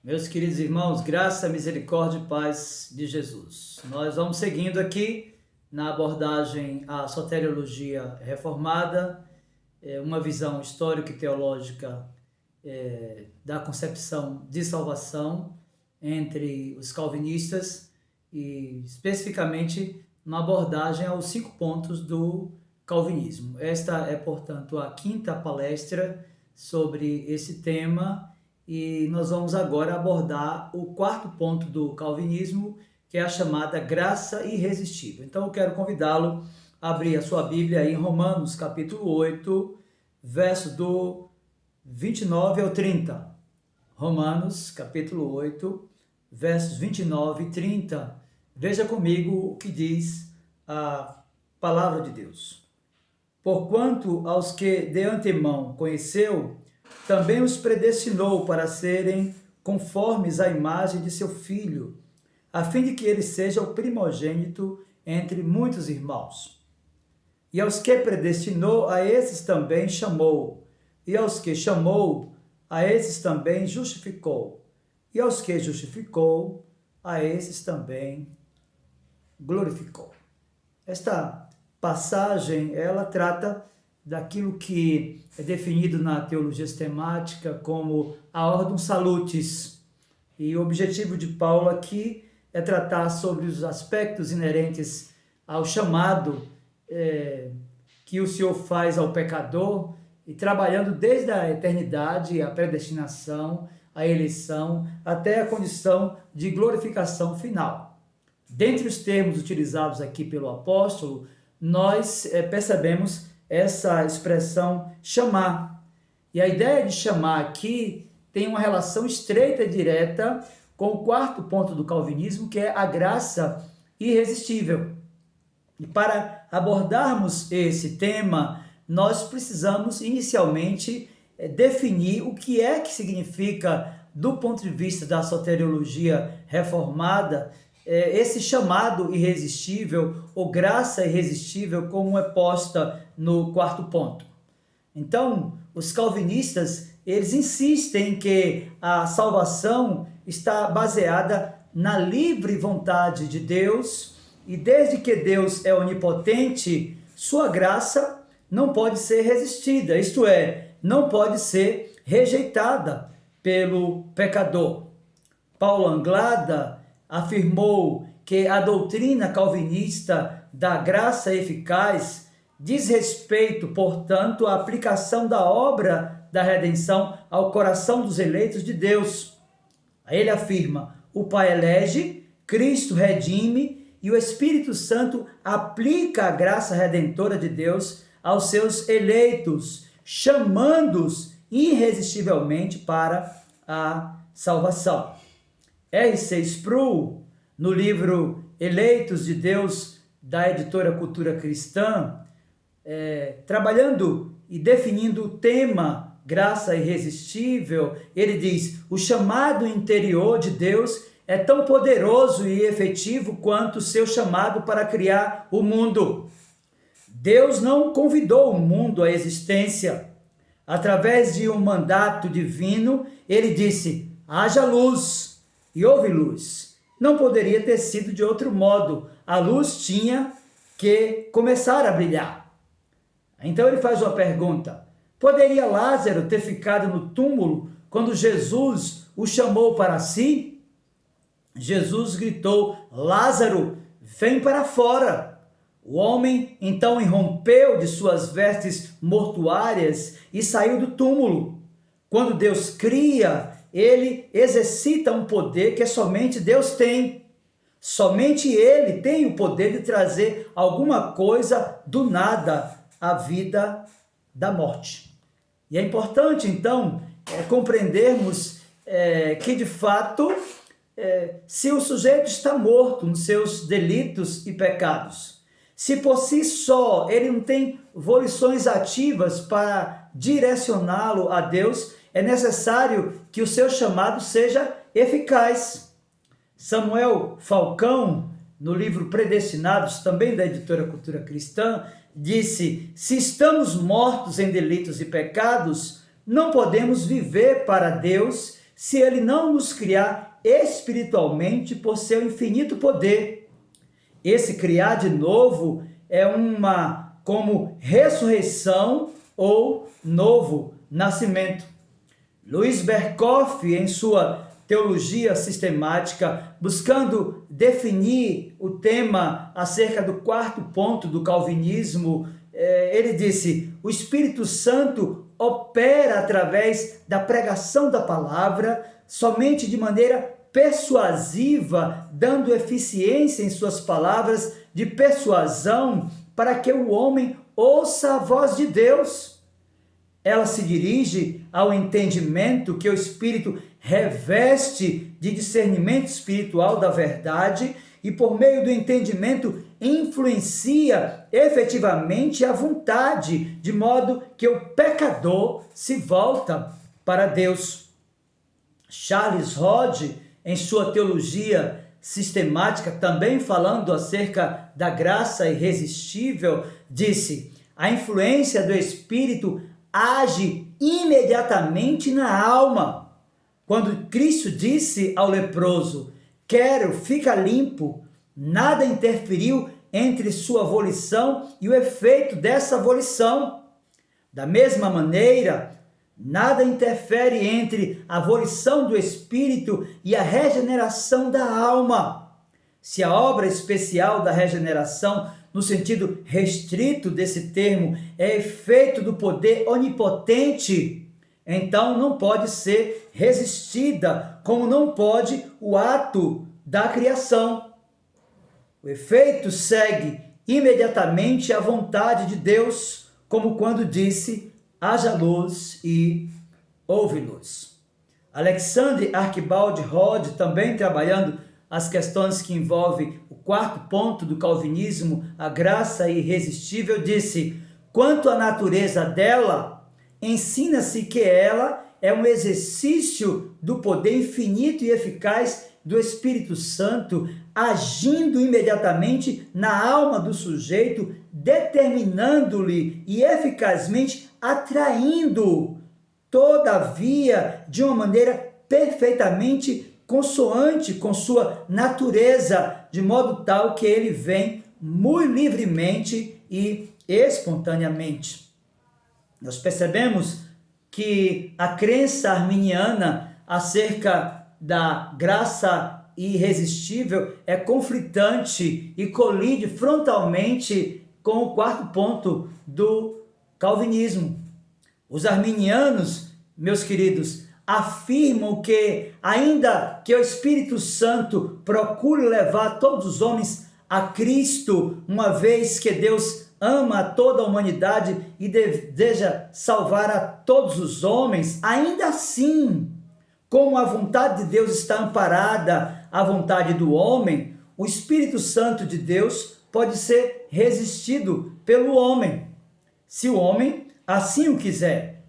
Meus queridos irmãos, graça, misericórdia e paz de Jesus. Nós vamos seguindo aqui na abordagem à soteriologia reformada, uma visão histórica e teológica da concepção de salvação entre os calvinistas e especificamente na abordagem aos 5 pontos do calvinismo. Esta é, portanto, a 5ª palestra sobre esse tema. E nós vamos agora abordar o 4º ponto do calvinismo, que é a chamada graça irresistível. Então eu quero convidá-lo a abrir a sua Bíblia aí em Romanos capítulo 8, verso do 29 ao 30. Romanos capítulo 8, versos 29 e 30. Veja comigo o que diz a palavra de Deus. Porquanto aos que de antemão conheceu, também os predestinou para serem conformes à imagem de seu Filho, a fim de que ele seja o primogênito entre muitos irmãos. E aos que predestinou, a esses também chamou. E aos que chamou, a esses também justificou. E aos que justificou, a esses também glorificou. Esta passagem, ela trata daquilo que é definido na teologia sistemática como a ordem salutis. E o objetivo de Paulo aqui é tratar sobre os aspectos inerentes ao chamado que o Senhor faz ao pecador, e trabalhando desde a eternidade, a predestinação, a eleição, até a condição de glorificação final. Dentre os termos utilizados aqui pelo apóstolo, nós percebemos essa expressão chamar. E a ideia de chamar aqui tem uma relação estreita e direta com o 4º ponto do calvinismo, que é a graça irresistível. E para abordarmos esse tema, nós precisamos inicialmente definir o que significa, do ponto de vista da soteriologia reformada, esse chamado irresistível ou graça irresistível, como é posta no 4º ponto. Então, os calvinistas, eles insistem que a salvação está baseada na livre vontade de Deus, e desde que Deus é onipotente, sua graça não pode ser resistida, isto é, não pode ser rejeitada pelo pecador. Paulo Anglada afirmou que a doutrina calvinista da graça eficaz diz respeito, portanto, à aplicação da obra da redenção ao coração dos eleitos de Deus. Ele afirma: o Pai elege, Cristo redime e o Espírito Santo aplica a graça redentora de Deus aos seus eleitos, chamando-os irresistivelmente para a salvação. R.C. Sproul, no livro Eleitos de Deus, da editora Cultura Cristã, trabalhando e definindo o tema graça irresistível, ele diz: o chamado interior de Deus é tão poderoso e efetivo quanto o seu chamado para criar o mundo. Deus não convidou o mundo à existência. Através de um mandato divino, ele disse: haja luz, e houve luz. Não poderia ter sido de outro modo. A luz tinha que começar a brilhar. Então ele faz uma pergunta: poderia Lázaro ter ficado no túmulo quando Jesus o chamou para si? Jesus gritou: Lázaro, vem para fora. O homem então irrompeu de suas vestes mortuárias e saiu do túmulo. Quando Deus cria, ele exercita um poder que somente Deus tem. Somente ele tem o poder de trazer alguma coisa do nada à vida da morte. E é importante, então, compreendermos que, de fato, se o sujeito está morto nos seus delitos e pecados, se por si só ele não tem volições ativas para direcioná-lo a Deus, é necessário que o seu chamado seja eficaz. Samuel Falcão, no livro Predestinados, também da editora Cultura Cristã, disse: se estamos mortos em delitos e pecados, não podemos viver para Deus se ele não nos criar espiritualmente por seu infinito poder. Esse criar de novo é como ressurreição ou novo nascimento. Luiz Berkoff, em sua teologia sistemática, buscando definir o tema acerca do quarto ponto do calvinismo, ele disse: o Espírito Santo opera através da pregação da palavra somente de maneira persuasiva, dando eficiência em suas palavras de persuasão para que o homem ouça a voz de Deus. Ela se dirige ao entendimento que o Espírito reveste de discernimento espiritual da verdade e, por meio do entendimento, influencia efetivamente a vontade, de modo que o pecador se volta para Deus. Charles Hodge, em sua teologia sistemática, também falando acerca da graça irresistível, disse: a influência do Espírito age imediatamente na alma. Quando Cristo disse ao leproso: quero, fica limpo, nada interferiu entre sua volição e o efeito dessa volição. Da mesma maneira, nada interfere entre a volição do Espírito e a regeneração da alma. Se a obra especial da regeneração, no sentido restrito desse termo, é efeito do poder onipotente, então não pode ser resistida, como não pode o ato da criação. O efeito segue imediatamente a vontade de Deus, como quando disse: haja luz e houve luz. Alexandre Archibald Rod, também trabalhando as questões que envolvem o quarto ponto do calvinismo, a graça irresistível, disse: quanto à natureza dela, ensina-se que ela é um exercício do poder infinito e eficaz do Espírito Santo, agindo imediatamente na alma do sujeito, determinando-lhe e eficazmente atraindo, todavia, de uma maneira perfeitamente consoante com sua natureza, de modo tal que ele vem muito livremente e espontaneamente. Nós percebemos que a crença arminiana acerca da graça irresistível é conflitante e colide frontalmente com o quarto ponto do calvinismo. Os arminianos, meus queridos, afirmam que, ainda que o Espírito Santo procure levar todos os homens a Cristo, uma vez que Deus ama a toda a humanidade e deseja salvar a todos os homens, ainda assim, como a vontade de Deus está amparada à vontade do homem, o Espírito Santo de Deus pode ser resistido pelo homem, se o homem assim o quiser.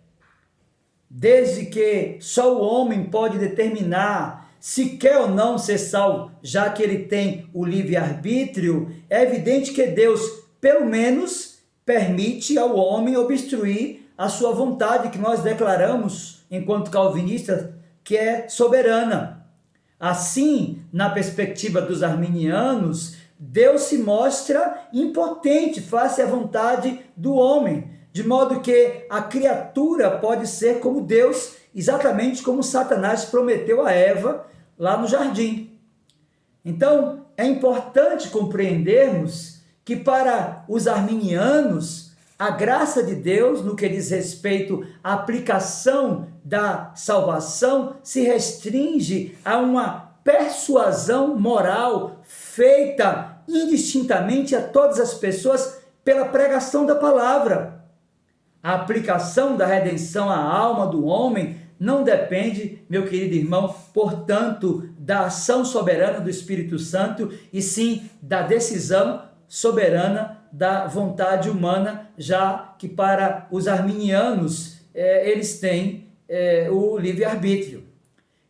Desde que só o homem pode determinar se quer ou não ser salvo, já que ele tem o livre-arbítrio, é evidente que Deus, pelo menos, permite ao homem obstruir a sua vontade, que nós declaramos, enquanto calvinistas, que é soberana. Assim, na perspectiva dos arminianos, Deus se mostra impotente face à vontade do homem, de modo que a criatura pode ser como Deus, exatamente como Satanás prometeu a Eva lá no jardim. Então, é importante compreendermos que para os arminianos, a graça de Deus, no que diz respeito à aplicação da salvação, se restringe a uma persuasão moral feita indistintamente a todas as pessoas pela pregação da palavra. A aplicação da redenção à alma do homem não depende, meu querido irmão, portanto, da ação soberana do Espírito Santo, e sim da decisão soberana da vontade humana, já que para os arminianos eles têm o livre-arbítrio.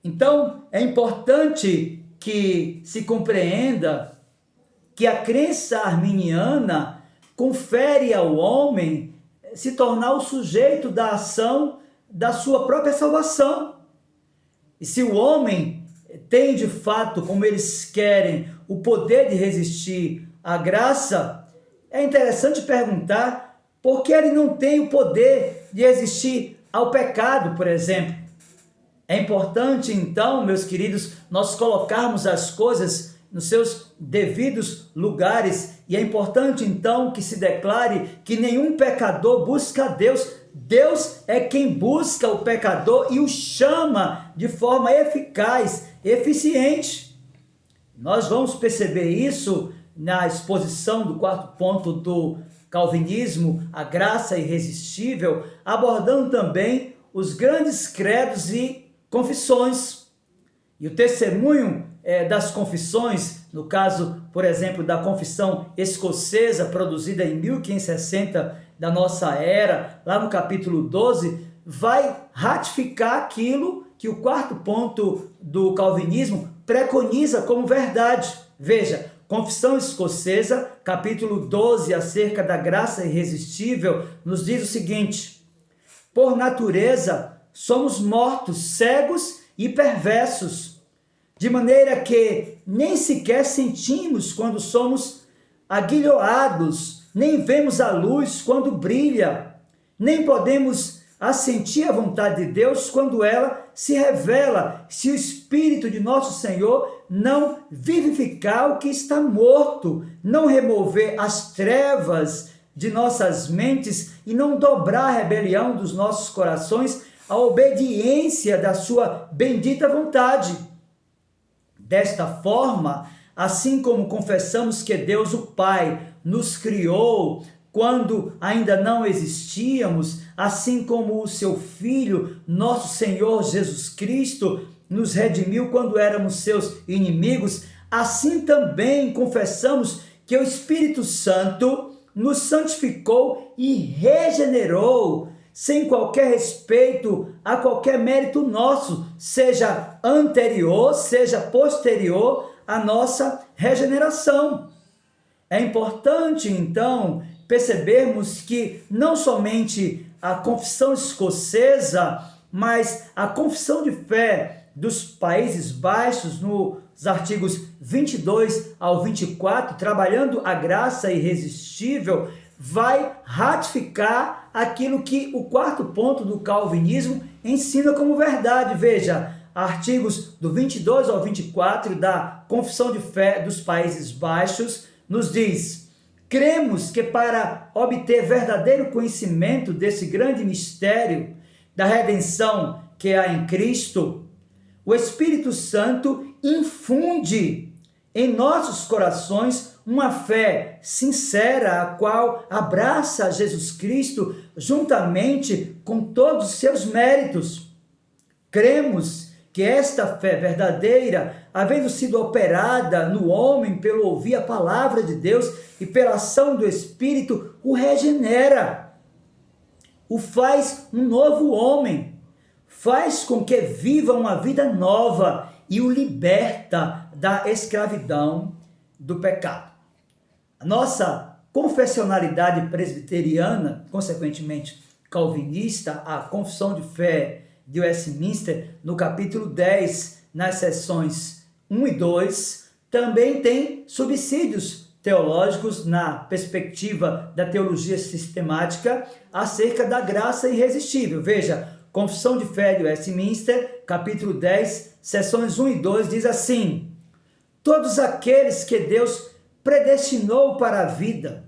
Então, é importante que se compreenda que a crença arminiana confere ao homem se tornar o sujeito da ação da sua própria salvação. E se o homem tem de fato, como eles querem, o poder de resistir à graça, é interessante perguntar por que ele não tem o poder de resistir ao pecado, por exemplo. É importante, então, meus queridos, nós colocarmos as coisas nos seus devidos lugares, e é importante, então, que se declare que nenhum pecador busca a Deus. Deus é quem busca o pecador e o chama de forma eficaz, eficiente. Nós vamos perceber isso na exposição do quarto ponto do calvinismo, a graça irresistível, abordando também os grandes credos e confissões. E o testemunho das confissões, no caso, por exemplo, da confissão escocesa, produzida em 1560 da nossa era, lá no capítulo 12, vai ratificar aquilo que o quarto ponto do calvinismo preconiza como verdade. Veja, Confissão Escocesa, capítulo 12, acerca da graça irresistível, nos diz o seguinte: por natureza, somos mortos, cegos e perversos, de maneira que nem sequer sentimos quando somos aguilhoados, nem vemos a luz quando brilha, nem podemos assentir à vontade de Deus quando ela se revela, se o Espírito de nosso Senhor não vivificar o que está morto, não remover as trevas de nossas mentes e não dobrar a rebelião dos nossos corações à obediência da sua bendita vontade. Desta forma, assim como confessamos que Deus o Pai nos criou quando ainda não existíamos, assim como o seu Filho, nosso Senhor Jesus Cristo, nos redimiu quando éramos seus inimigos, assim também confessamos que o Espírito Santo nos santificou e regenerou, sem qualquer respeito a qualquer mérito nosso, seja anterior, seja posterior à nossa regeneração. É importante, então, percebermos que não somente a confissão escocesa, mas a confissão de fé dos Países Baixos, nos artigos 22 ao 24, trabalhando a graça irresistível, vai ratificar aquilo que o quarto ponto do calvinismo ensina como verdade. Veja, artigos do 22 ao 24 da Confissão de Fé dos Países Baixos nos diz: cremos que para obter verdadeiro conhecimento desse grande mistério da redenção que há em Cristo, o Espírito Santo infunde em nossos corações uma fé sincera, a qual abraça Jesus Cristo juntamente com todos os seus méritos. Cremos que esta fé verdadeira, havendo sido operada no homem pelo ouvir a palavra de Deus e pela ação do Espírito, o regenera, o faz um novo homem, faz com que viva uma vida nova e o liberta da escravidão do pecado. A nossa confessionalidade presbiteriana, consequentemente calvinista, a Confissão de Fé de Westminster, no capítulo 10, nas seções 1 e 2, também tem subsídios teológicos na perspectiva da teologia sistemática acerca da graça irresistível. Veja, Confissão de Fé de Westminster, capítulo 10, seções 1 e 2, diz assim: todos aqueles que Deus predestinou para a vida,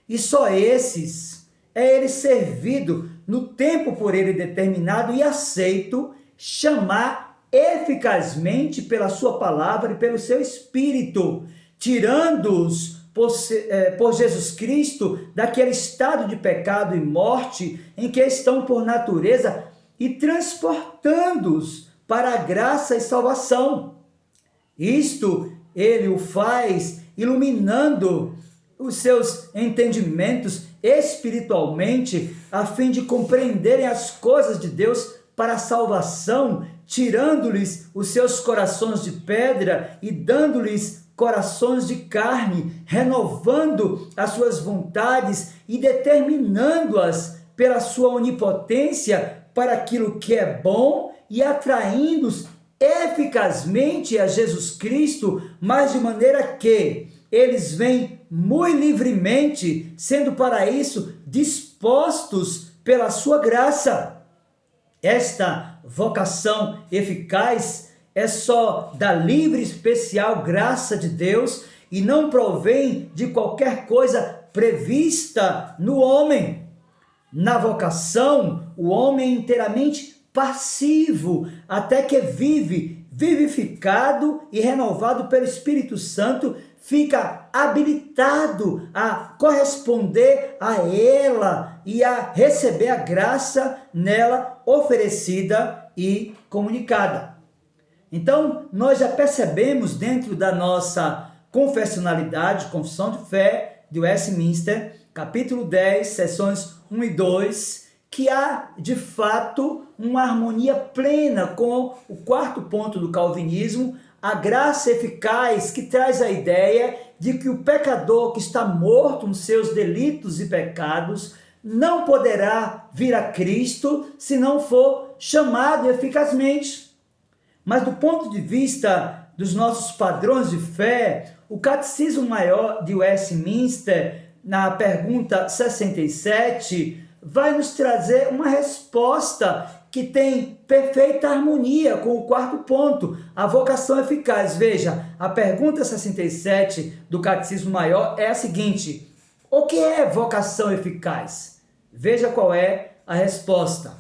e só esses é ele servido no tempo por ele determinado e aceito, chamar eficazmente pela sua palavra e pelo seu Espírito, tirando-os por Jesus Cristo daquele estado de pecado e morte em que estão por natureza e transportando-os para a graça e salvação. Isto ele o faz iluminando os seus entendimentos espiritualmente, a fim de compreenderem as coisas de Deus para a salvação, tirando-lhes os seus corações de pedra e dando-lhes corações de carne, renovando as suas vontades e determinando-as pela sua onipotência para aquilo que é bom e atraindo-os eficazmente a Jesus Cristo, mas de maneira que eles vêm muito livremente, sendo para isso dispostos pela sua graça. Esta vocação eficaz é só da livre e especial graça de Deus e não provém de qualquer coisa prevista no homem. Na vocação, o homem é inteiramente passivo, até que vivificado e renovado pelo Espírito Santo, fica habilitado a corresponder a ela e a receber a graça nela oferecida e comunicada. Então, nós já percebemos dentro da nossa confessionalidade, confissão de fé de Westminster, capítulo 10, seções 1 e 2, que há, de fato, uma harmonia plena com o quarto ponto do calvinismo, a graça eficaz, que traz a ideia de que o pecador que está morto nos seus delitos e pecados não poderá vir a Cristo se não for chamado eficazmente. Mas do ponto de vista dos nossos padrões de fé, o Catecismo Maior de Westminster, na pergunta 67, vai nos trazer uma resposta que tem perfeita harmonia com o quarto ponto, a vocação eficaz. Veja, a pergunta 67 do Catecismo Maior é a seguinte: o que é vocação eficaz? Veja qual é a resposta.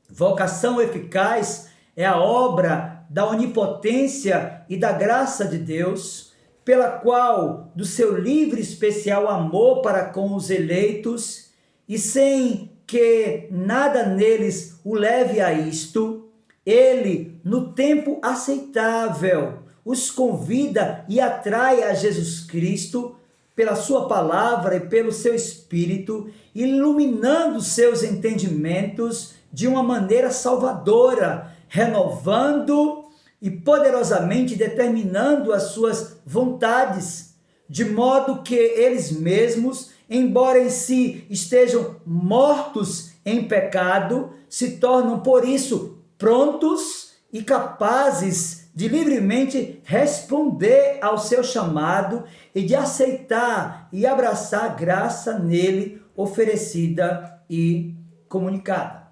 Vocação eficaz é a obra da onipotência e da graça de Deus, pela qual, do seu livre e especial amor para com os eleitos, e sem que nada neles o leve a isto, ele, no tempo aceitável, os convida e atrai a Jesus Cristo pela sua palavra e pelo seu Espírito, iluminando seus entendimentos de uma maneira salvadora, renovando e poderosamente determinando as suas vontades, de modo que eles mesmos, embora em si estejam mortos em pecado, se tornam por isso prontos e capazes de livremente responder ao seu chamado e de aceitar e abraçar a graça nele oferecida e comunicada.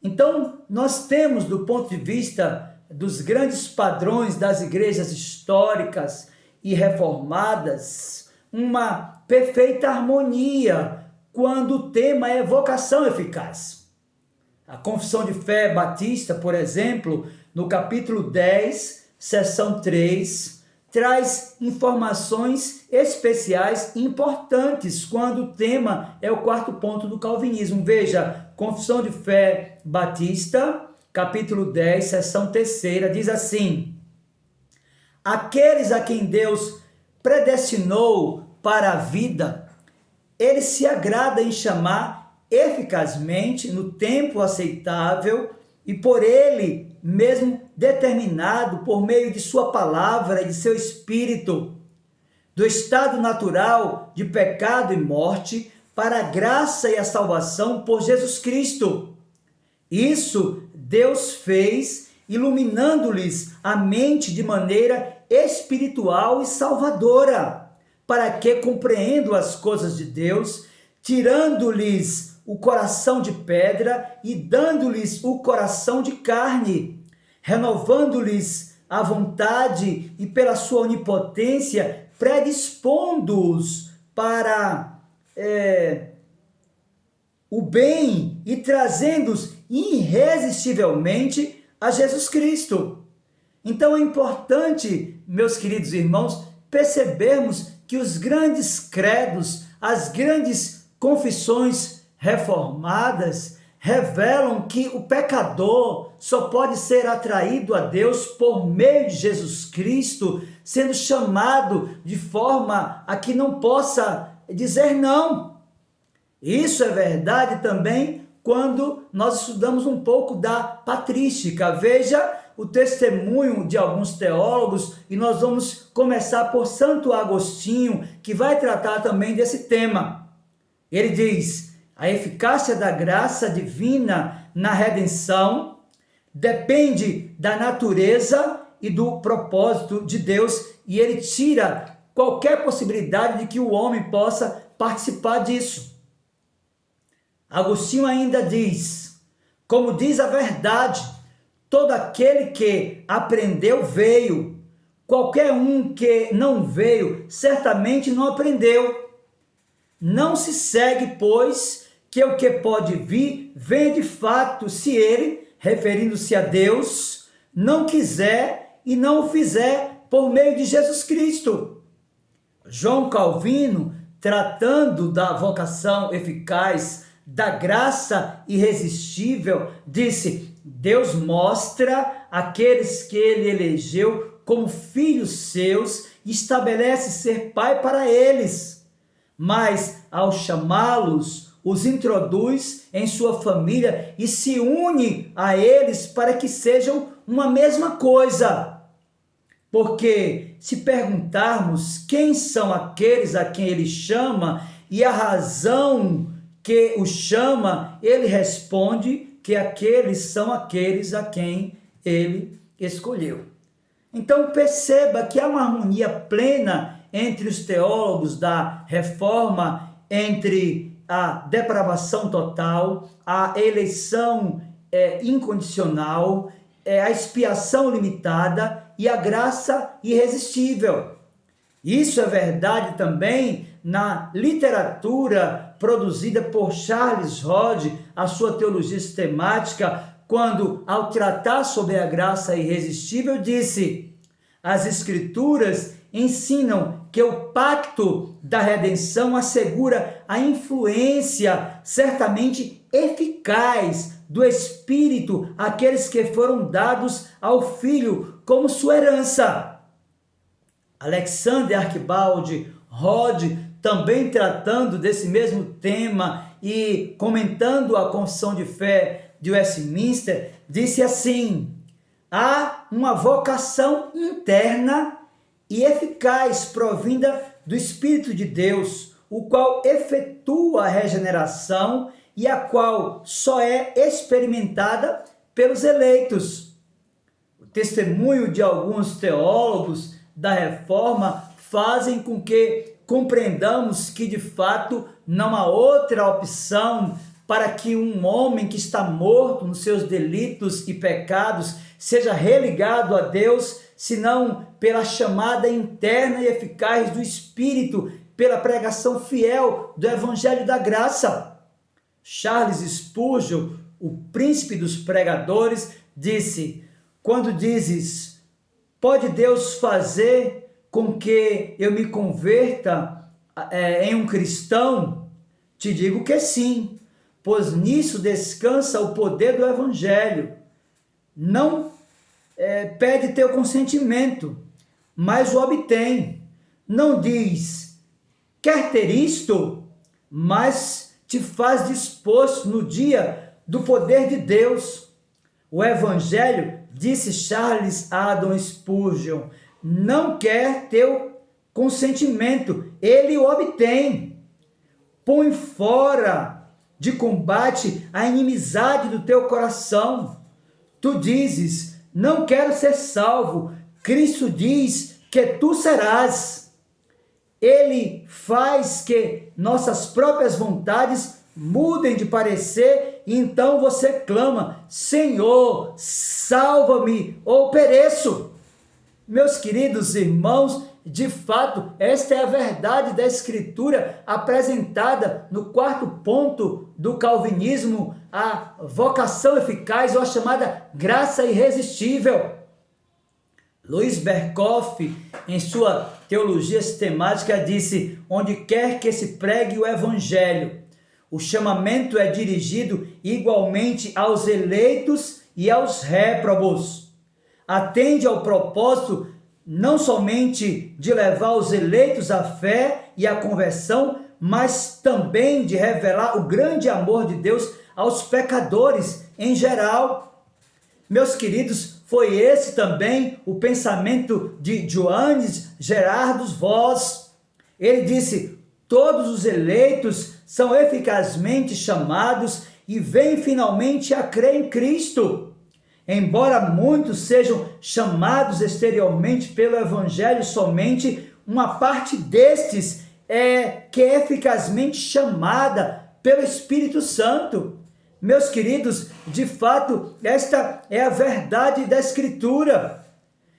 Então, nós temos, do ponto de vista dos grandes padrões das igrejas históricas e reformadas, uma perfeita harmonia quando o tema é vocação eficaz. A Confissão de Fé Batista, por exemplo, no capítulo 10, seção 3, traz informações especiais importantes quando o tema é o quarto ponto do calvinismo. Veja, Confissão de Fé Batista, capítulo 10, seção 3, diz assim: aqueles a quem Deus predestinou para a vida, ele se agrada em chamar eficazmente no tempo aceitável e por ele mesmo determinado por meio de sua palavra e de seu Espírito, do estado natural de pecado e morte para a graça e a salvação por Jesus Cristo. Isso Deus fez, iluminando-lhes a mente de maneira espiritual e salvadora, para que compreendam as coisas de Deus, tirando-lhes o coração de pedra e dando-lhes o coração de carne, renovando-lhes a vontade e pela sua onipotência predispondo-os para o bem e trazendo-os irresistivelmente a Jesus Cristo. Então é importante, meus queridos irmãos, percebermos que os grandes credos, as grandes confissões reformadas, revelam que o pecador só pode ser atraído a Deus por meio de Jesus Cristo, sendo chamado de forma a que não possa dizer não. Isso é verdade também quando nós estudamos um pouco da patrística. Veja o testemunho de alguns teólogos e nós vamos começar por Santo Agostinho, que vai tratar também desse tema. Ele diz: a eficácia da graça divina na redenção depende da natureza e do propósito de Deus, e ele tira qualquer possibilidade de que o homem possa participar disso. Agostinho ainda diz, como diz a verdade, todo aquele que aprendeu veio, qualquer um que não veio, certamente não aprendeu. Não se segue, pois, que o que pode vir, venha de fato, se ele, referindo-se a Deus, não quiser e não o fizer por meio de Jesus Cristo. João Calvino, tratando da vocação eficaz, da graça irresistível, disse: Deus mostra aqueles que ele elegeu como filhos seus e estabelece ser pai para eles. Mas, ao chamá-los, os introduz em sua família e se une a eles para que sejam uma mesma coisa. Porque, se perguntarmos quem são aqueles a quem ele chama e a razão que o chama, ele responde que aqueles são aqueles a quem ele escolheu. Então perceba que há uma harmonia plena entre os teólogos da Reforma, entre a depravação total, a eleição incondicional, a expiação limitada e a graça irresistível. Isso é verdade também na literatura produzida por Charles Hodge, a sua teologia sistemática, quando, ao tratar sobre a graça irresistível, disse: as Escrituras ensinam que o pacto da redenção assegura a influência certamente eficaz do Espírito àqueles que foram dados ao Filho como sua herança. Alexander Archibald Hodge, também tratando desse mesmo tema e comentando a Confissão de Fé de Westminster, disse assim: há uma vocação interna e eficaz provinda do Espírito de Deus, o qual efetua a regeneração e a qual só é experimentada pelos eleitos. O testemunho de alguns teólogos da Reforma fazem com que compreendamos que, de fato, não há outra opção para que um homem que está morto nos seus delitos e pecados seja religado a Deus, senão pela chamada interna e eficaz do Espírito, pela pregação fiel do Evangelho da Graça. Charles Spurgeon, o príncipe dos pregadores, disse: quando dizes, pode Deus fazer com que eu me converta em um cristão? Te digo que sim, pois nisso descansa o poder do Evangelho. Não pede teu consentimento, mas o obtém. Não diz, quer ter isto, mas te faz disposto no dia do poder de Deus. O Evangelho, disse Charles Haddon Spurgeon, não quer teu consentimento, ele o obtém. Põe fora de combate a inimizade do teu coração. Tu dizes, não quero ser salvo. Cristo diz que tu serás. Ele faz que nossas próprias vontades mudem de parecer e então você clama, Senhor, salva-me ou pereço. Meus queridos irmãos, de fato, esta é a verdade da Escritura apresentada no quarto ponto do calvinismo, a vocação eficaz ou a chamada graça irresistível. Louis Berkhoff, em sua teologia sistemática, disse: onde quer que se pregue o Evangelho, o chamamento é dirigido igualmente aos eleitos e aos réprobos. Atende ao propósito não somente de levar os eleitos à fé e à conversão, mas também de revelar o grande amor de Deus aos pecadores em geral. Meus queridos, foi esse também o pensamento de Johannes Gerardus Vos. Ele disse: todos os eleitos são eficazmente chamados e vêm finalmente a crer em Cristo. embora muitos sejam chamados exteriormente pelo Evangelho somente, uma parte destes que é eficazmente chamada pelo Espírito Santo. Meus queridos, de fato, esta é a verdade da Escritura.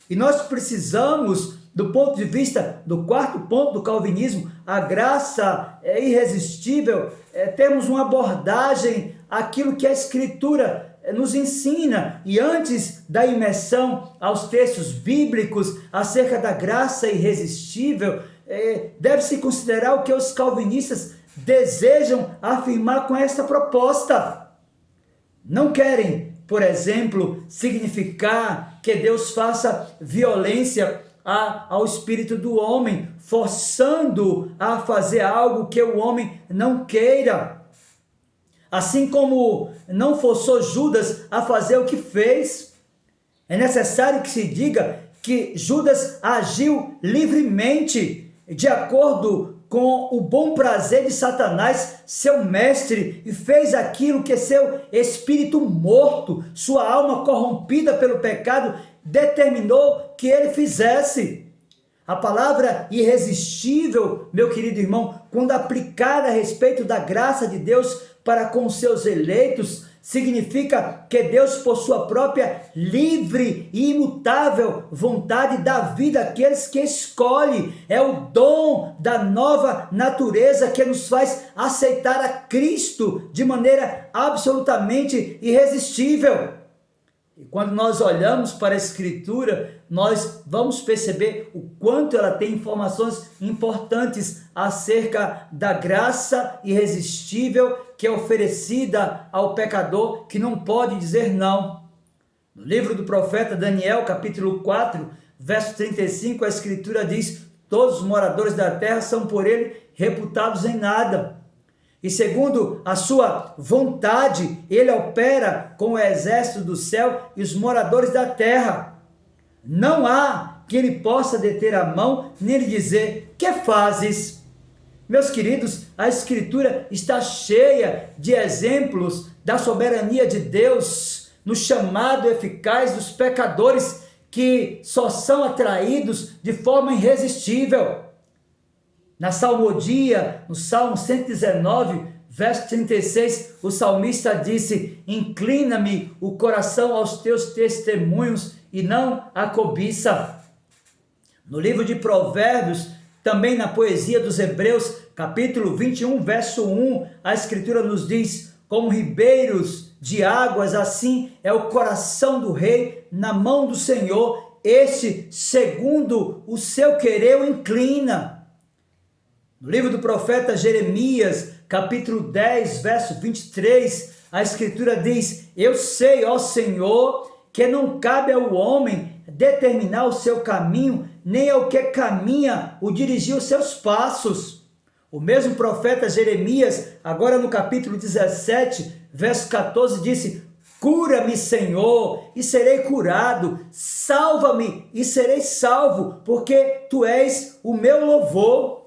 E nós precisamos, do ponto de vista do quarto ponto do calvinismo, a graça é irresistível, temos uma abordagem àquilo que a Escritura nos ensina. E antes da imersão aos textos bíblicos acerca da graça irresistível, deve-se considerar o que os calvinistas desejam afirmar com esta proposta. Não querem, por exemplo, significar que Deus faça violência ao espírito do homem, forçando a fazer algo que o homem não queira. Assim como não forçou Judas a fazer o que fez. É necessário que se diga que Judas agiu livremente, de acordo com o bom prazer de Satanás, seu mestre, e fez aquilo que seu espírito morto, sua alma corrompida pelo pecado, determinou que ele fizesse. A palavra irresistível, meu querido irmão, quando aplicada a respeito da graça de Deus para com seus eleitos, significa que Deus, por sua própria livre e imutável vontade, dá vida àqueles que escolhe. É o dom da nova natureza que nos faz aceitar a Cristo de maneira absolutamente irresistível. E quando nós olhamos para a Escritura, nós vamos perceber o quanto ela tem informações importantes acerca da graça irresistível que é oferecida ao pecador, que não pode dizer não. No livro do profeta Daniel, capítulo 4, verso 35, a Escritura diz: todos os moradores da terra são por ele reputados em nada. E segundo a sua vontade, ele opera com o exército do céu e os moradores da terra. Não há que ele possa deter a mão, nem lhe dizer: que fazes? Meus queridos, a Escritura está cheia de exemplos da soberania de Deus no chamado eficaz dos pecadores que só são atraídos de forma irresistível. Na salmodia, no Salmo 119, verso 36, o salmista disse: inclina-me o coração aos teus testemunhos e não à cobiça. No livro de Provérbios, também na poesia dos Hebreus, capítulo 21, verso 1, a Escritura nos diz: como ribeiros de águas, assim é o coração do rei na mão do Senhor, este, segundo o seu querer, o inclina. No livro do profeta Jeremias, capítulo 10, verso 23, a Escritura diz: eu sei, ó Senhor, que não cabe ao homem determinar o seu caminho, nem ao que caminha o dirigir os seus passos. O mesmo profeta Jeremias, agora no capítulo 17, verso 14, disse: cura-me, Senhor, e serei curado, salva-me e serei salvo, porque tu és o meu louvor.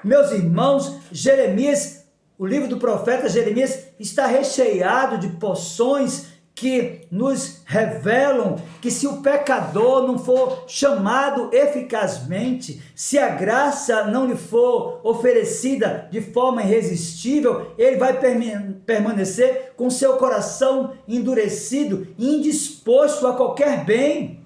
Meus irmãos, Jeremias, o livro do profeta Jeremias está recheado de porções que nos revelam que se o pecador não for chamado eficazmente, se a graça não lhe for oferecida de forma irresistível, ele vai permanecer com seu coração endurecido e indisposto a qualquer bem.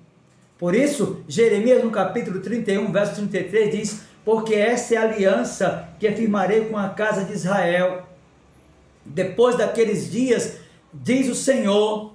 Por isso, Jeremias no capítulo 31, verso 33 diz: porque esta é a aliança que firmarei com a casa de Israel. Depois daqueles dias, diz o Senhor,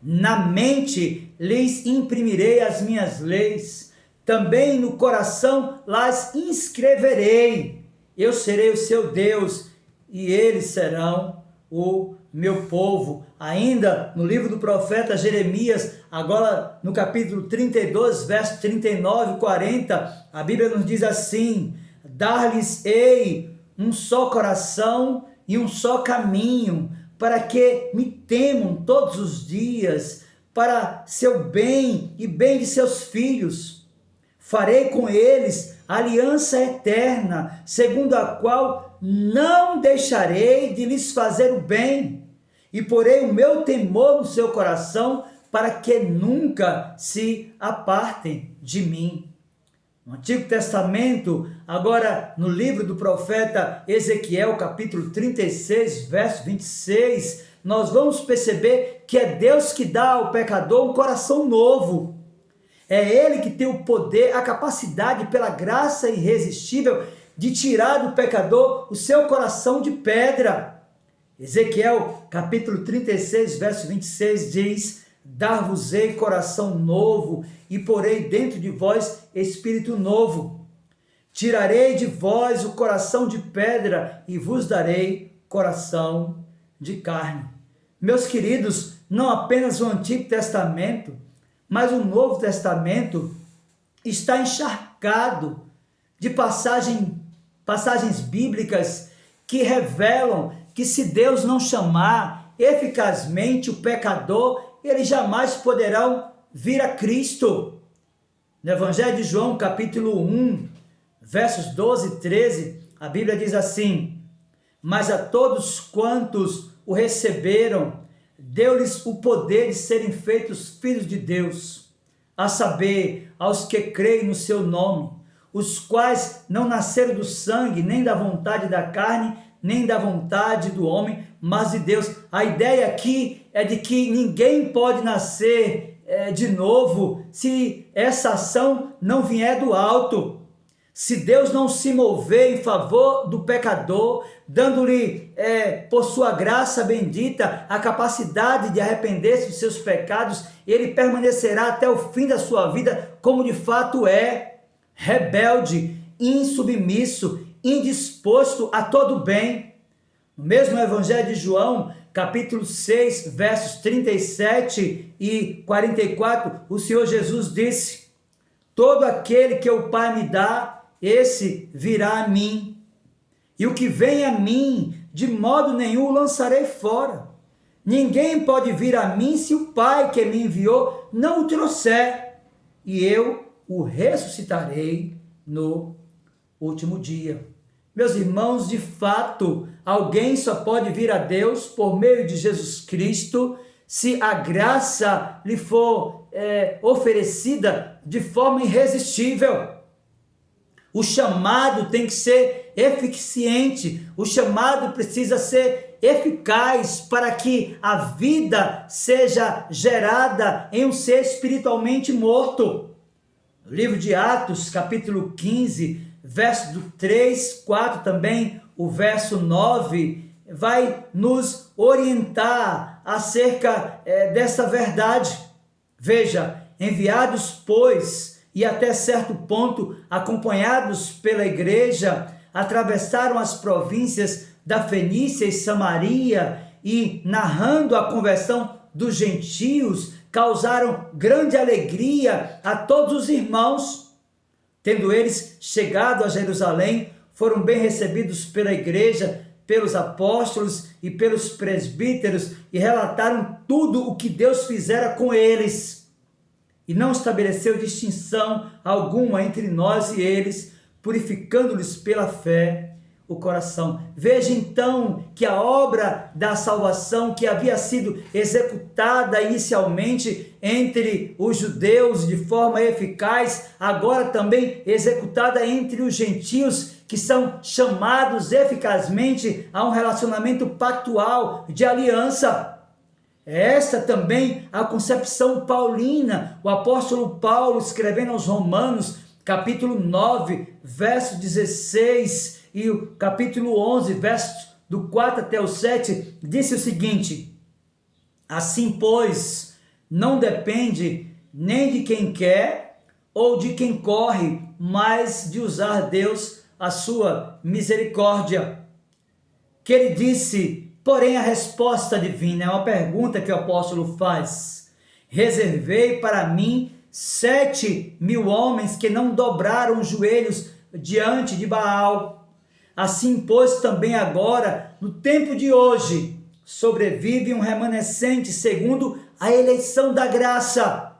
na mente lhes imprimirei as minhas leis, também no coração las inscreverei. Eu serei o seu Deus e eles serão o meu povo. Ainda no livro do profeta Jeremias, agora no capítulo 32, verso 39 e 40, a Bíblia nos diz assim: dar-lhes-ei um só coração e um só caminho, para que me temam todos os dias, para seu bem e bem de seus filhos. Farei com eles aliança eterna, segundo a qual não deixarei de lhes fazer o bem, e porei o meu temor no seu coração, para que nunca se apartem de mim. No Antigo Testamento, agora no livro do profeta Ezequiel, capítulo 36, verso 26, nós vamos perceber que é Deus que dá ao pecador um coração novo. É Ele que tem o poder, a capacidade, pela graça irresistível, de tirar do pecador o seu coração de pedra. Ezequiel, capítulo 36, verso 26 diz: dar-vos-ei coração novo e porei dentro de vós espírito novo. Tirarei de vós o coração de pedra e vos darei coração de carne. Meus queridos, não apenas o Antigo Testamento, mas o Novo Testamento está encharcado de passagens bíblicas que revelam que se Deus não chamar eficazmente o pecador, eles jamais poderão vir a Cristo. No Evangelho de João, capítulo 1, versos 12 e 13, a Bíblia diz assim: mas a todos quantos o receberam, deu-lhes o poder de serem feitos filhos de Deus, a saber, aos que creem no seu nome, os quais não nasceram do sangue, nem da vontade da carne, nem da vontade do homem, mas de Deus. A ideia aqui é de que ninguém pode nascer de novo se essa ação não vier do alto. Se Deus não se mover em favor do pecador, dando-lhe, por sua graça bendita, a capacidade de arrepender-se dos seus pecados, ele permanecerá até o fim da sua vida como de fato é, rebelde, insubmisso, indisposto a todo bem. No mesmo Evangelho de João, capítulo 6, versos 37 e 44, o Senhor Jesus disse: todo aquele que o Pai me dá, esse virá a mim, e o que vem a mim, de modo nenhum o lançarei fora. Ninguém pode vir a mim se o Pai que me enviou não o trouxer, e eu o ressuscitarei no último dia. Meus irmãos, de fato, alguém só pode vir a Deus por meio de Jesus Cristo se a graça lhe for oferecida de forma irresistível. O chamado tem que ser eficiente, o chamado precisa ser eficaz para que a vida seja gerada em um ser espiritualmente morto. No livro de Atos, capítulo 15, verso do 3, 4 também, o verso 9, vai nos orientar acerca dessa verdade. Veja, enviados, pois, e até certo ponto, acompanhados pela igreja, atravessaram as províncias da Fenícia e Samaria e, narrando a conversão dos gentios, causaram grande alegria a todos os irmãos. Tendo eles chegado a Jerusalém, foram bem recebidos pela igreja, pelos apóstolos e pelos presbíteros e relataram tudo o que Deus fizera com eles. E não estabeleceu distinção alguma entre nós e eles, purificando-lhes pela fé o coração. Veja então que a obra da salvação que havia sido executada inicialmente entre os judeus de forma eficaz, agora também executada entre os gentios, que são chamados eficazmente a um relacionamento pactual de aliança. Esta também a concepção paulina. O apóstolo Paulo, escrevendo aos Romanos, capítulo 9, verso 16, e o capítulo 11, versos do 4 até o 7, disse o seguinte: assim, pois, não depende nem de quem quer ou de quem corre, mas de usar Deus a sua misericórdia. Que ele disse, porém a resposta divina é uma pergunta que o apóstolo faz: reservei para mim 7.000 homens que não dobraram os joelhos diante de Baal. Assim, pois, também agora, no tempo de hoje, sobrevive um remanescente segundo a eleição da graça.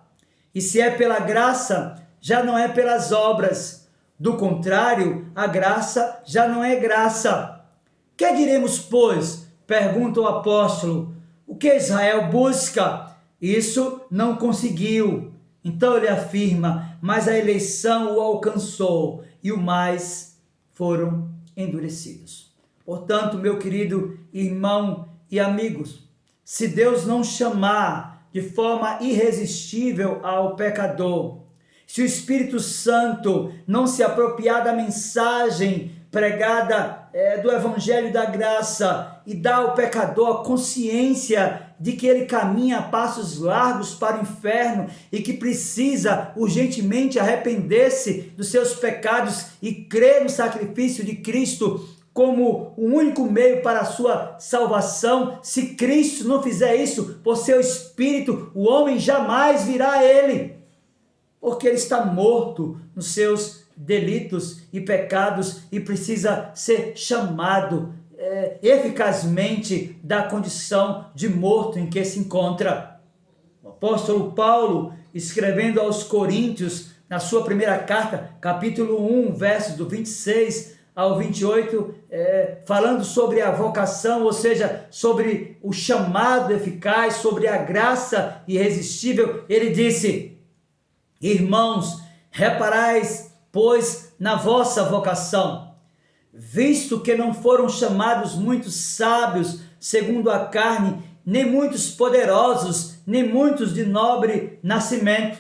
E se é pela graça, já não é pelas obras. Do contrário, a graça já não é graça. Que diremos, pois? Pergunta o apóstolo. O que Israel busca Isso não conseguiu. Então ele afirma, mas a eleição o alcançou e o mais foram endurecidos. Portanto, meu querido irmão e amigos, se Deus não chamar de forma irresistível ao pecador, se o Espírito Santo não se apropriar da mensagem pregada do Evangelho da Graça e dar ao pecador a consciência de que ele caminha a passos largos para o inferno e que precisa urgentemente arrepender-se dos seus pecados e crer no sacrifício de Cristo como o único meio para a sua salvação, se Cristo não fizer isso por seu Espírito, o homem jamais virá a ele, porque ele está morto nos seus delitos e pecados e precisa ser chamado eficazmente da condição de morto em que se encontra. O apóstolo Paulo, escrevendo aos Coríntios, na sua primeira carta, capítulo 1, versos do 26 ao 28, falando sobre a vocação, ou seja, sobre o chamado eficaz, sobre a graça irresistível, ele disse: irmãos, reparais, pois, na vossa vocação, visto que não foram chamados muitos sábios segundo a carne, nem muitos poderosos, nem muitos de nobre nascimento.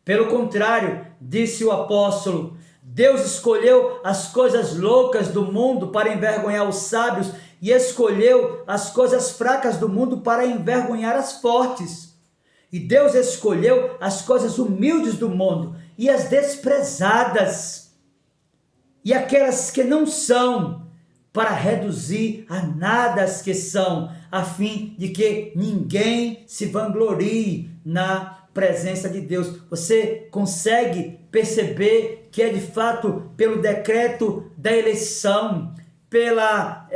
Pelo contrário, disse o apóstolo, Deus escolheu as coisas loucas do mundo para envergonhar os sábios e escolheu as coisas fracas do mundo para envergonhar as fortes. E Deus escolheu as coisas humildes do mundo e as desprezadas e aquelas que não são, para reduzir a nada as que são, a fim de que ninguém se vanglorie na presença de Deus. Você consegue perceber que é de fato pelo decreto da eleição, pela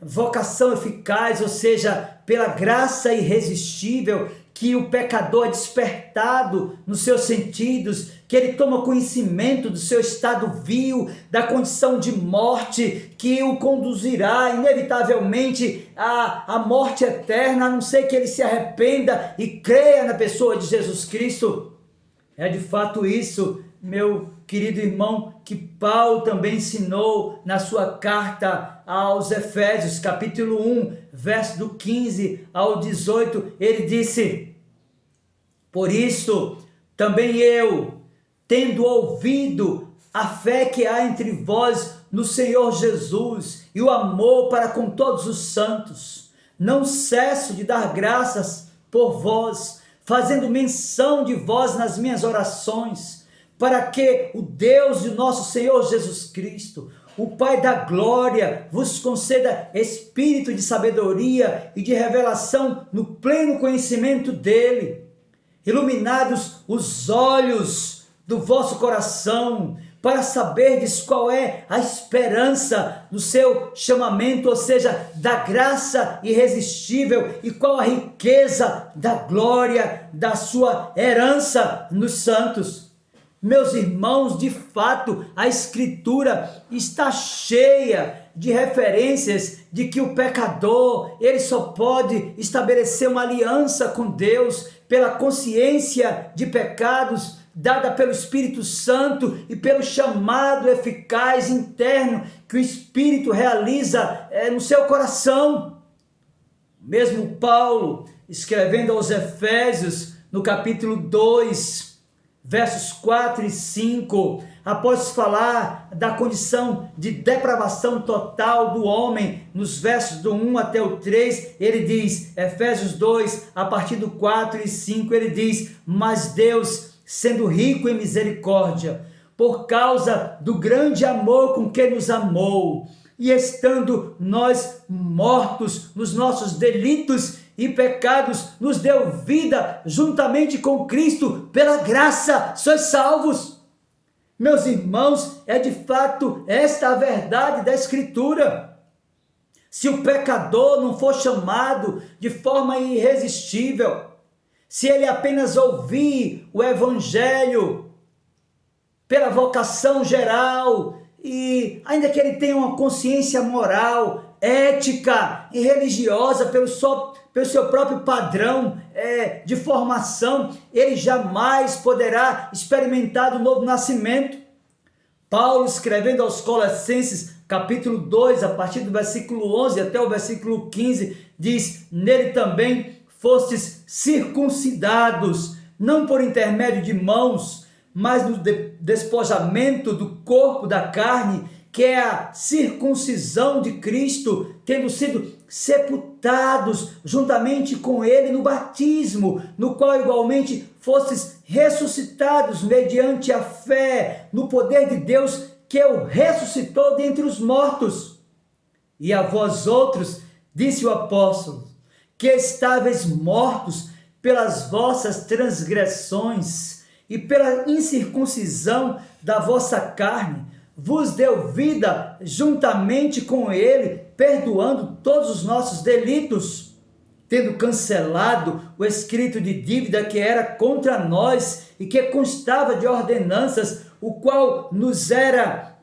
vocação eficaz, ou seja, pela graça irresistível, que o pecador é despertado nos seus sentidos, que ele toma conhecimento do seu estado vil, da condição de morte, que o conduzirá inevitavelmente à morte eterna, a não ser que ele se arrependa e creia na pessoa de Jesus Cristo. É de fato isso, meu querido irmão, que Paulo também ensinou na sua carta aos Efésios, capítulo 1, verso do 15 ao 18, ele disse: por isso, também eu, tendo ouvido a fé que há entre vós no Senhor Jesus e o amor para com todos os santos, não cesso de dar graças por vós, fazendo menção de vós nas minhas orações, para que o Deus de nosso Senhor Jesus Cristo, o Pai da glória, vos conceda espírito de sabedoria e de revelação no pleno conhecimento dele, iluminados os olhos do vosso coração, para saberdes qual é a esperança do seu chamamento, ou seja, da graça irresistível, e qual a riqueza da glória da sua herança nos santos. Meus irmãos, de fato, a Escritura está cheia de referências de que o pecador, ele só pode estabelecer uma aliança com Deus pela consciência de pecados dada pelo Espírito Santo e pelo chamado eficaz interno que o Espírito realiza no seu coração. Mesmo Paulo, escrevendo aos Efésios, no capítulo 2, versos 4 e 5, após falar da condição de depravação total do homem, nos versos do 1 até o 3, ele diz, Efésios 2, a partir do 4 e 5, ele diz: mas Deus, sendo rico em misericórdia, por causa do grande amor com que nos amou, e estando nós mortos nos nossos delitos e pecados, nos deu vida juntamente com Cristo, pela graça sois salvos. Meus irmãos, é de fato esta a verdade da Escritura. Se o pecador não for chamado de forma irresistível, se ele apenas ouvir o Evangelho pela vocação geral, e ainda que ele tenha uma consciência moral, ética e religiosa pelo seu próprio padrão de formação, ele jamais poderá experimentar o novo nascimento. Paulo, escrevendo aos Colossenses, capítulo 2, a partir do versículo 11 até o versículo 15, diz: nele também fostes circuncidados, não por intermédio de mãos, mas no despojamento do corpo da carne, que é a circuncisão de Cristo, tendo sido sepultados juntamente com ele no batismo, no qual igualmente fostes ressuscitados mediante a fé no poder de Deus que o ressuscitou dentre os mortos. E a vós outros, disse o apóstolo, que estáveis mortos pelas vossas transgressões e pela incircuncisão da vossa carne, vos deu vida juntamente com ele, perdoando todos os nossos delitos, tendo cancelado o escrito de dívida que era contra nós e que constava de ordenanças, o qual nos era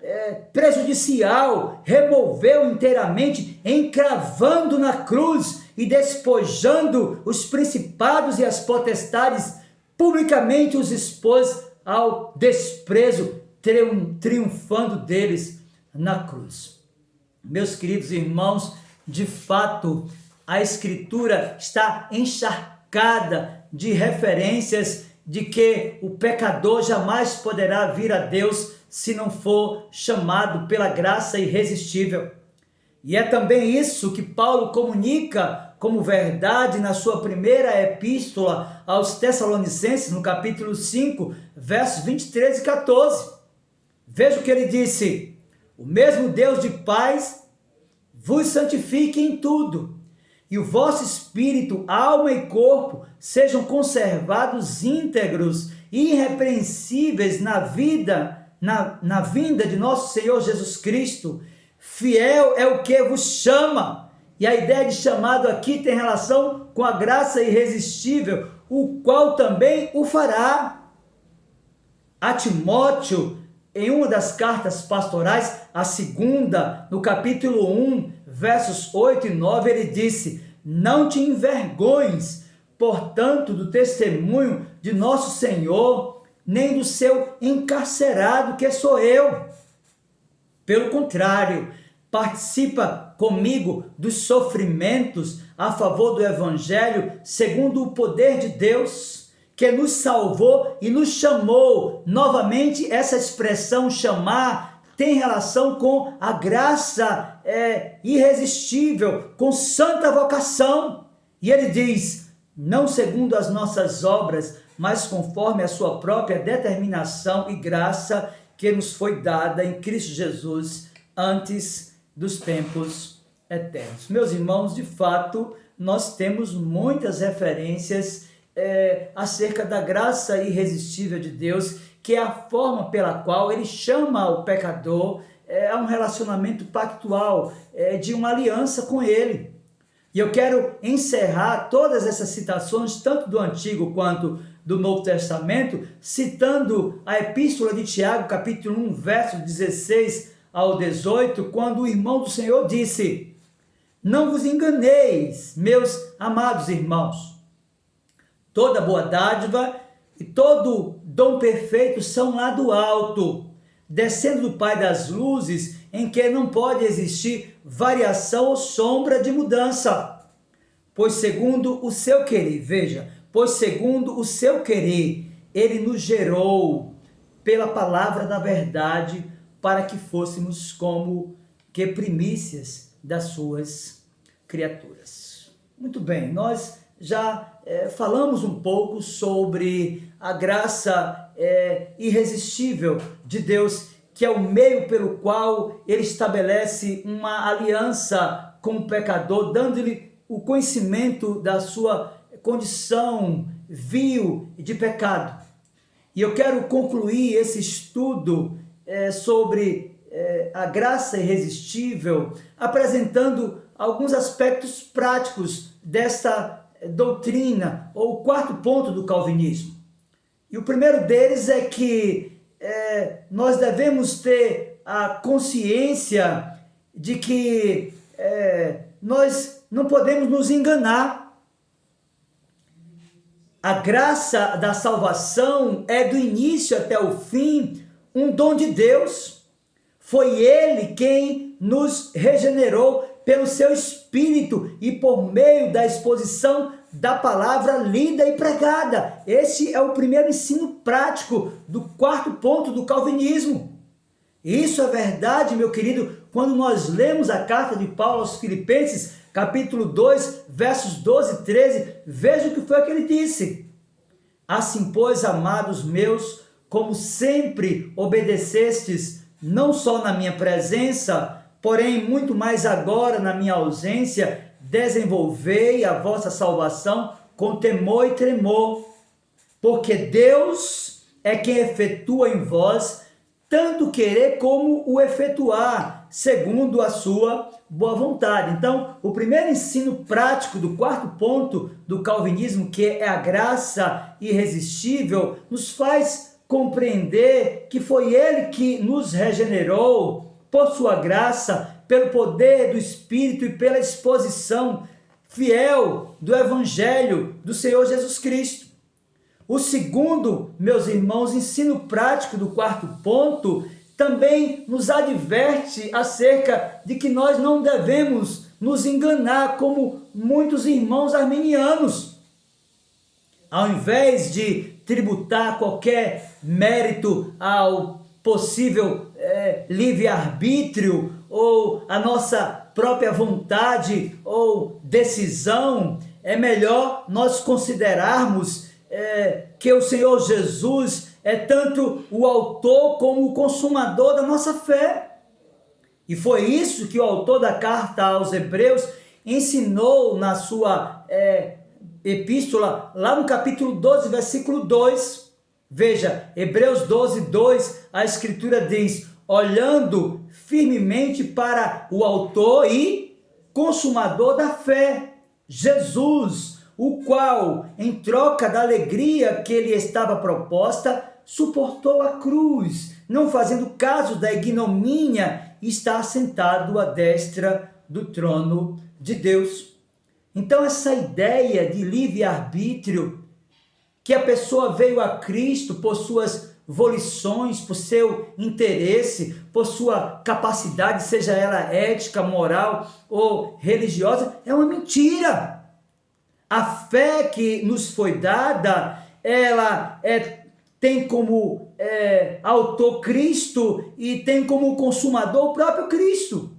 prejudicial, removeu inteiramente, encravando na cruz e despojando os principados e as potestades, publicamente os expôs ao desprezo, triunfando deles na cruz. Meus queridos irmãos, de fato, a Escritura está encharcada de referências de que o pecador jamais poderá vir a Deus se não for chamado pela graça irresistível. E é também isso que Paulo comunica como verdade na sua primeira epístola aos Tessalonicenses, no capítulo 5, versos 23 e 14. Veja o que ele disse: o mesmo Deus de paz vos santifique em tudo, e o vosso espírito, alma e corpo sejam conservados íntegros e irrepreensíveis na vinda de nosso Senhor Jesus Cristo. Fiel é o que vos chama. E a ideia de chamado aqui tem relação com a graça irresistível, o qual também o fará. A Timóteo, em uma das cartas pastorais, a segunda, no capítulo 1, versos 8 e 9, ele disse: não te envergonhes, portanto, do testemunho de nosso Senhor, nem do seu encarcerado, que sou eu. Pelo contrário, participa comigo dos sofrimentos a favor do Evangelho, segundo o poder de Deus, que nos salvou e nos chamou. Novamente, essa expressão chamar tem relação com a graça irresistível, com santa vocação. E ele diz: não segundo as nossas obras, mas conforme a sua própria determinação e graça que nos foi dada em Cristo Jesus antes dos tempos eternos. Meus irmãos, de fato, nós temos muitas referências acerca da graça irresistível de Deus, que é a forma pela qual ele chama o pecador a um relacionamento pactual, de uma aliança com ele. E eu quero encerrar todas essas citações, tanto do Antigo quanto do Novo Testamento, citando a Epístola de Tiago, capítulo 1, versos 16 ao 18, quando o irmão do Senhor disse: não vos enganeis, meus amados irmãos, toda boa dádiva e todo dom perfeito são lá do alto, descendo do Pai das luzes, em que não pode existir variação ou sombra de mudança. Pois segundo o seu querer, pois segundo o seu querer, ele nos gerou pela palavra da verdade, para que fôssemos como que primícias das suas criaturas. Muito bem, nós já falamos um pouco sobre a graça irresistível de Deus, que é o meio pelo qual ele estabelece uma aliança com o pecador, dando-lhe o conhecimento da sua condição vil de pecado. E eu quero concluir esse estudo sobre a graça irresistível, apresentando alguns aspectos práticos desta doutrina, ou o quarto ponto do calvinismo. E o primeiro deles é que nós devemos ter a consciência de que nós não podemos nos enganar. a graça da salvação é do início até o fim um dom de Deus. Foi Ele quem nos regenerou pelo seu Espírito e por meio da exposição da palavra lida e pregada. Esse é o primeiro ensino prático do quarto ponto do calvinismo. Isso é verdade, meu querido, quando nós lemos a carta de Paulo aos Filipenses, capítulo 2, versos 12 e 13, veja o que foi que ele disse. Assim, pois, amados meus, como sempre obedecestes, não só na minha presença, porém muito mais agora na minha ausência, desenvolvei a vossa salvação com temor e tremor, porque Deus é quem efetua em vós tanto querer como o efetuar, segundo a sua boa vontade. Então, o primeiro ensino prático do quarto ponto do calvinismo, que é a graça irresistível, nos faz compreender que foi Ele que nos regenerou por sua graça, pelo poder do Espírito e pela exposição fiel do Evangelho do Senhor Jesus Cristo. O segundo, meus irmãos, ensino prático do quarto ponto, também nos adverte acerca de que nós não devemos nos enganar como muitos irmãos arminianos. Ao invés de tributar qualquer mérito ao possível livre-arbítrio ou a nossa própria vontade ou decisão, é melhor nós considerarmos que o Senhor Jesus é tanto o autor como o consumador da nossa fé. E foi isso que o autor da carta aos Hebreus ensinou na sua epístola, lá no capítulo 12, versículo 2. Veja, Hebreus 12, 2, a Escritura diz: olhando firmemente para o autor e consumador da fé, Jesus, o qual, em troca da alegria que lhe estava proposta, suportou a cruz, não fazendo caso da ignomínia, e está assentado à destra do trono de Deus. Então, essa ideia de livre-arbítrio, que a pessoa veio a Cristo por suas volições, por seu interesse, por sua capacidade, seja ela ética, moral ou religiosa, é uma mentira. A fé que nos foi dada, ela tem como autor Cristo e tem como consumador o próprio Cristo.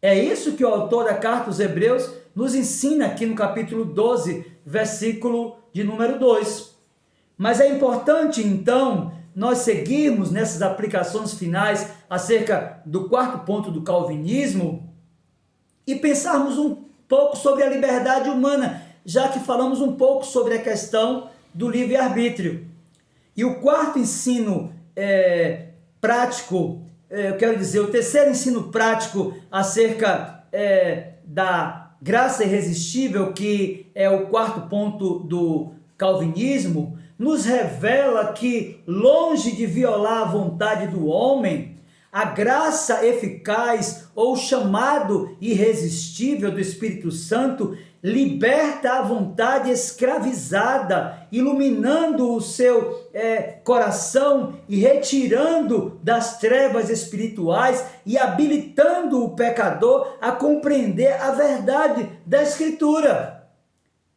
É isso que o autor da carta aos Hebreus nos ensina aqui no capítulo 12, versículo de número 2. Mas é importante, então, nós seguirmos nessas aplicações finais acerca do quarto ponto do calvinismo e pensarmos um pouco sobre a liberdade humana, já que falamos um pouco sobre a questão do livre-arbítrio. E o quarto ensino prático, eu quero dizer, o terceiro ensino prático acerca da graça irresistível, que é o quarto ponto do calvinismo, nos revela que, longe de violar a vontade do homem, a graça eficaz ou chamado irresistível do Espírito Santo liberta a vontade escravizada, iluminando o seu coração e retirando das trevas espirituais e habilitando o pecador a compreender a verdade da Escritura.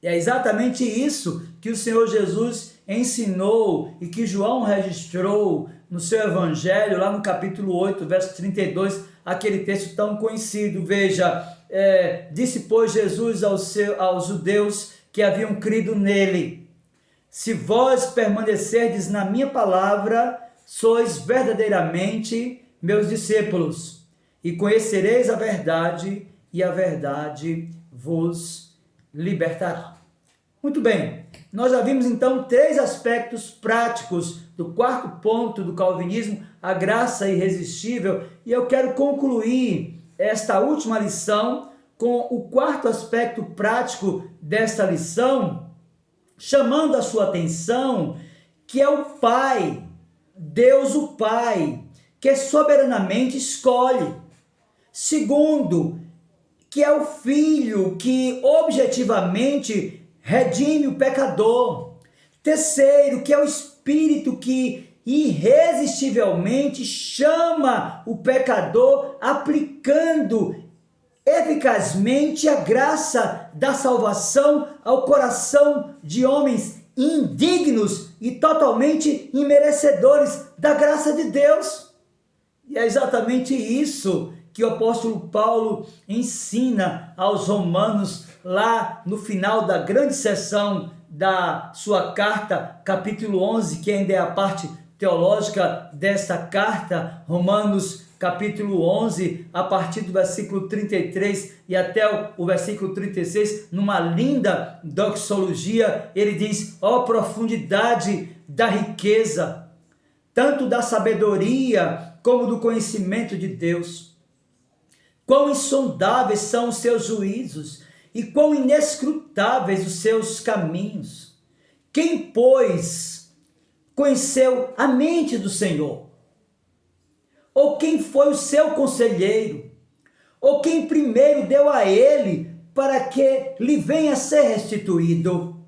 E é exatamente isso que o Senhor Jesus ensinou e que João registrou no seu evangelho, lá no capítulo 8, verso 32, aquele texto tão conhecido. Veja, disse, pois, Jesus aos judeus que haviam crido nele: se vós permanecerdes na minha palavra, sois verdadeiramente meus discípulos, e conhecereis a verdade, e a verdade vos libertará. Muito bem, nós já vimos então 3 aspectos práticos do quarto ponto do calvinismo, a graça irresistível, e eu quero concluir esta última lição com o quarto aspecto prático desta lição, chamando a sua atenção, que é o Pai, Deus o Pai, que soberanamente escolhe. Segundo, que é o Filho que objetivamente redime o pecador. Terceiro, que é o Espírito que irresistivelmente chama o pecador, aplicando eficazmente a graça da salvação ao coração de homens indignos e totalmente imerecedores da graça de Deus. E é exatamente isso que o apóstolo Paulo ensina aos romanos lá no final da grande seção da sua carta, capítulo 11, que ainda é a parte teológica desta carta, Romanos capítulo 11, a partir do versículo 33 e até o versículo 36, numa linda doxologia, ele diz: ó profundidade da riqueza, tanto da sabedoria como do conhecimento de Deus. Quão insondáveis são os seus juízos e quão inescrutáveis os seus caminhos. Quem, pois, conheceu a mente do Senhor? Ou quem foi o seu conselheiro? Ou quem primeiro deu a ele para que lhe venha a ser restituído?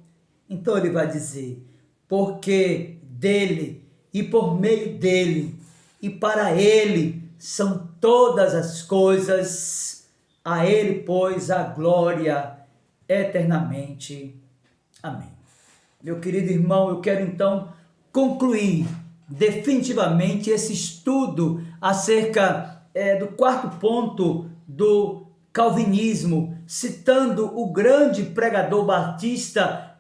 Então ele vai dizer: porque dele e por meio dele e para ele são todas as coisas, a ele, pois, a glória eternamente. Amém. Meu querido irmão, eu quero então concluir definitivamente esse estudo acerca do quarto ponto do calvinismo, citando o grande pregador batista,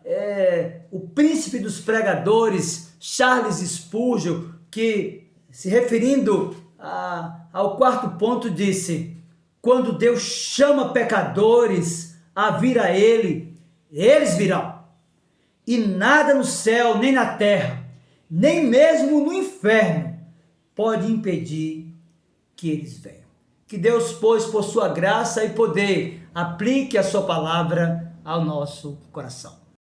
o príncipe dos pregadores, Charles Spurgeon, que, se referindo ao quarto ponto, disse: quando Deus chama pecadores a vir a Ele, eles virão, e nada no céu, nem na terra, nem mesmo no inferno, pode impedir que eles venham. Que Deus, pois, por sua graça e poder, aplique a sua palavra ao nosso coração.